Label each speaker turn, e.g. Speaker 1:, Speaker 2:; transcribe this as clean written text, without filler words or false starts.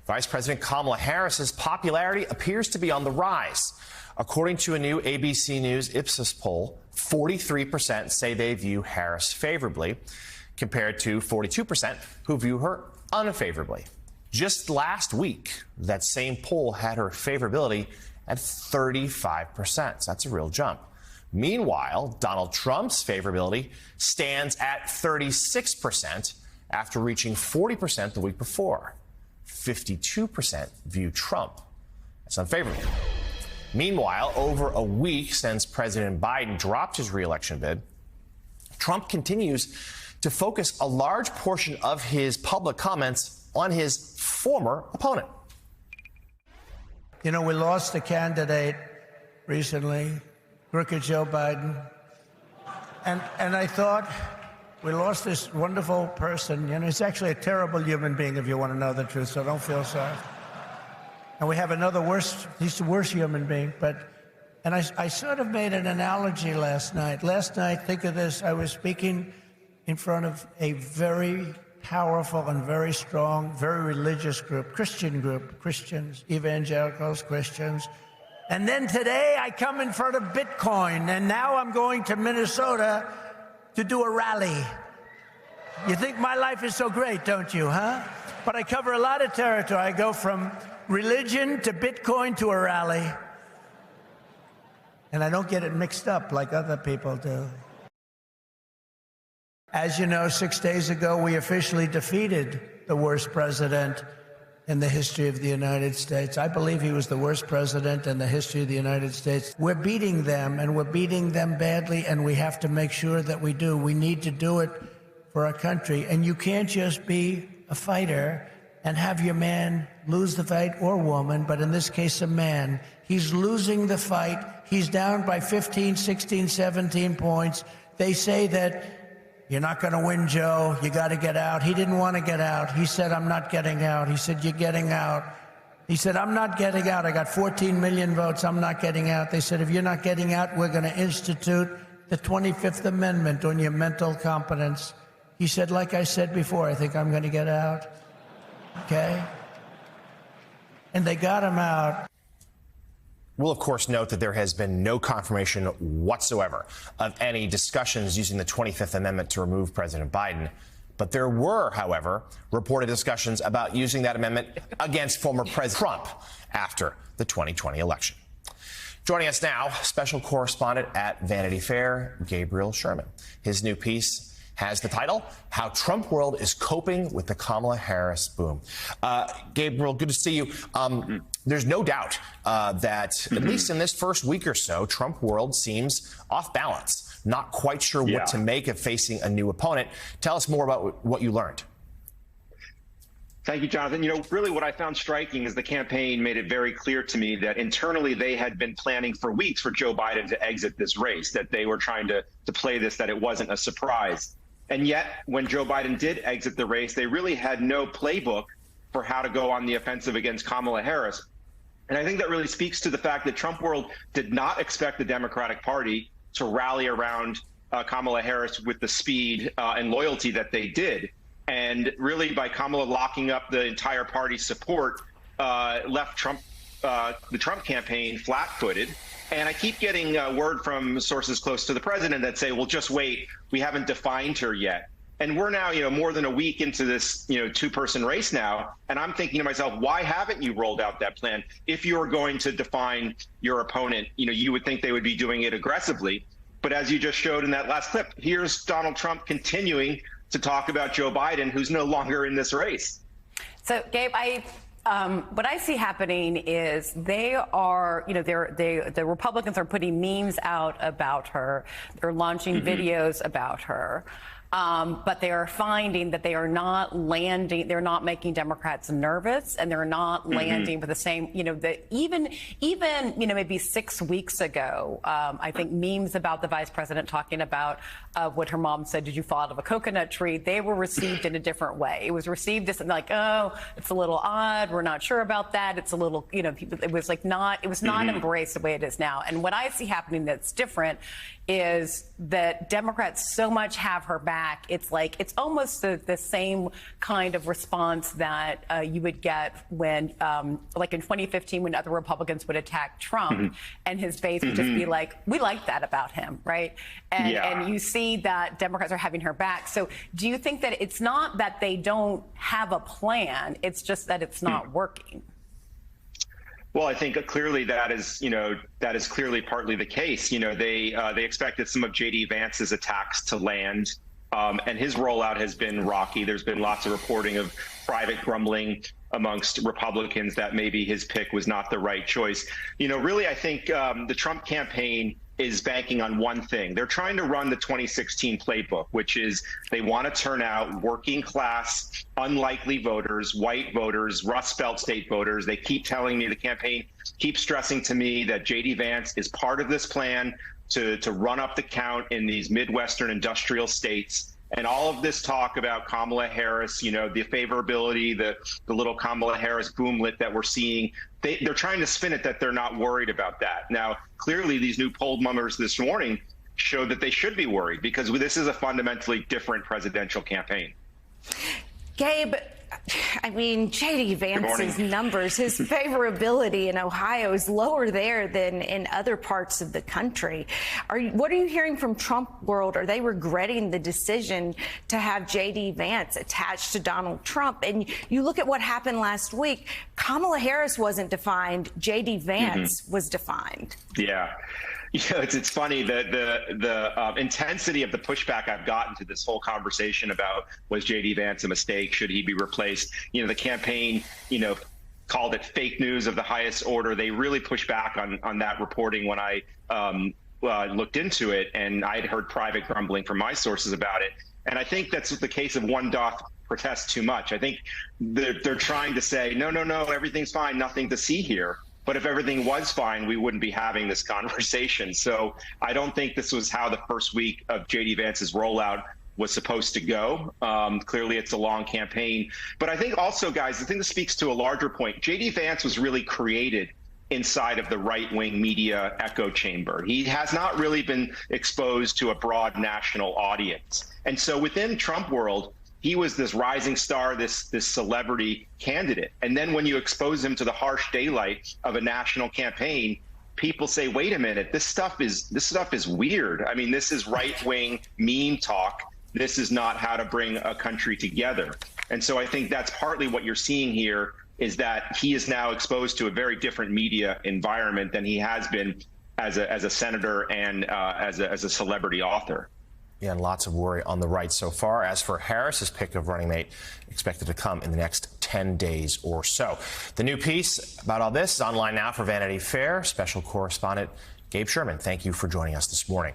Speaker 1: Vice President Kamala Harris's popularity appears to be on the rise. According to a new ABC News Ipsos poll, 43% say they view Harris favorably, compared to 42% who view her unfavorably. Just last week, that same poll had her favorability at 35%. So that's a real jump. Meanwhile, Donald Trump's favorability stands at 36% after reaching 40% the week before. 52% view Trump as unfavorable. Meanwhile, over a week since President Biden dropped his re-election bid, Trump continues to focus a large portion of his public comments on his former opponent.
Speaker 2: You know, we lost a candidate recently, crooked Joe Biden. And I thought, we lost this wonderful person. You know, he's actually a terrible human being, if you want to know the truth, so don't feel sorry. And we have another worse, he's the worst human being. And I sort of made an analogy last night. Last night, think of this, I was speaking in front of a very powerful and very strong, very religious group, Christians, evangelicals, Christians. And then today I come in front of Bitcoin, and now I'm going to Minnesota to do a rally. You think my life is so great, don't you, huh? But I cover a lot of territory. I go from religion to Bitcoin to a rally. And I don't get it mixed up like other people do. As you know, 6 days ago, we officially defeated the worst president in the history of the United States. I believe he was the worst president in the history of the United States. We're beating them, and we're beating them badly, and we have to make sure that we do. We need to do it for our country. And you can't just be a fighter and have your man lose the fight, or woman, but in this case, a man. He's losing the fight. He's down by 15, 16, 17 points. They say that you're not going to win, Joe. You got to get out. He didn't want to get out. He said, I'm not getting out. He said, you're getting out. He said, I'm not getting out. I got 14 million votes. I'm not getting out. They said, if you're not getting out, we're going to institute the 25th Amendment on your mental competence. He said, like I said before, I think I'm going to get out. Okay? And they got him out.
Speaker 1: We'll, of course, note that there has been no confirmation whatsoever of any discussions using the 25th Amendment to remove President Biden. But there were, however, reported discussions about using that amendment against former President Trump after the 2020 election. Joining us now, special correspondent at Vanity Fair, Gabriel Sherman. His new piece has the title, How Trump World is Coping with the Kamala Harris Boom. Gabriel, good to see you. There's no doubt that, at least in this first week or so, Trump World seems off balance, not quite sure what to make of facing a new opponent. Tell us more about what you learned.
Speaker 3: Thank you, Jonathan. You know, really what I found striking is the campaign made it very clear to me that internally they had been planning for weeks for Joe Biden to exit this race, that they were trying to play this, that it wasn't a surprise. And yet, when Joe Biden did exit the race, they really had no playbook for how to go on the offensive against Kamala Harris. And I think that really speaks to the fact that Trump World did not expect the Democratic Party to rally around Kamala Harris with the speed and loyalty that they did. And really, by Kamala locking up the entire party's support, left the Trump campaign flat-footed. And I keep getting word from sources close to the president that say, well, just wait, we haven't defined her yet. And we're now, more than a week into this, two-person race now. And I'm thinking to myself, why haven't you rolled out that plan? If you're going to define your opponent, you would think they would be doing it aggressively. But as you just showed in that last clip, here's Donald Trump continuing to talk about Joe Biden, who's no longer in this race.
Speaker 4: So, Gabe, what I see happening is they are, the Republicans are putting memes out about her. They're launching videos about her. But they are finding that they are not landing, they're not making Democrats nervous, and they're not landing with the same, even maybe 6 weeks ago, I think memes about the vice president talking about what her mom said, did you fall out of a coconut tree? They were received in a different way. It was received as like, oh, it's a little odd. We're not sure about that. It's a little, it was like not embraced the way it is now. And what I see happening that's different is that Democrats so much have her back back, it's like it's almost the same kind of response that you would get when, like in 2015, when other Republicans would attack Trump, and his base would just be like, "We like that about him," right? And you see that Democrats are having her back. So, do you think that it's not that they don't have a plan; it's just that it's not working?
Speaker 3: Well, I think clearly that is clearly partly the case. They expected some of J.D. Vance's attacks to land, and his rollout has been rocky. There's been lots of reporting of private grumbling amongst Republicans that maybe his pick was not the right choice. Really, I think the Trump campaign is banking on one thing. They're trying to run the 2016 playbook, which is they want to turn out working class, unlikely voters, white voters, Rust Belt state voters. They keep telling me, the campaign keeps stressing to me that J.D. Vance is part of this plan to run up the count in these Midwestern industrial states. And all of this talk about Kamala Harris, the favorability, the little Kamala Harris boomlet that we're seeing, they're trying to spin it that they're not worried about that. Now, clearly, these new poll numbers this morning show that they should be worried, because this is a fundamentally different presidential campaign.
Speaker 5: Gabe, I mean, J.D. Vance's numbers, his favorability in Ohio is lower there than in other parts of the country. What are you hearing from Trump world? Are they regretting the decision to have J.D. Vance attached to Donald Trump? And you look at what happened last week. Kamala Harris wasn't defined. J.D. Vance was defined.
Speaker 3: Yeah. It's funny, the intensity of the pushback I've gotten to this whole conversation about, was J.D. Vance a mistake? Should he be replaced? The campaign, called it fake news of the highest order. They really pushed back on that reporting when I looked into it, and I'd heard private grumbling from my sources about it. And I think that's the case of one doth protest too much. I think they're trying to say, no, everything's fine, nothing to see here. But if everything was fine, we wouldn't be having this conversation. So I don't think this was how the first week of J.D. Vance's rollout was supposed to go. Clearly, it's a long campaign. But I think also, guys, the thing that speaks to a larger point, J.D. Vance was really created inside of the right-wing media echo chamber. He has not really been exposed to a broad national audience. And so within Trump world, he was this rising star, this celebrity candidate. And then when you expose him to the harsh daylight of a national campaign, people say, wait a minute, this stuff is weird. I mean, this is right-wing meme talk. This is not how to bring a country together. And so I think that's partly what you're seeing here, is that he is now exposed to a very different media environment than he has been as a senator and as a celebrity author.
Speaker 1: Yeah, and lots of worry on the right so far. As for Harris's pick of running mate, expected to come in the next 10 days or so. The new piece about all this is online now for Vanity Fair. Special correspondent Gabe Sherman, thank you for joining us this morning.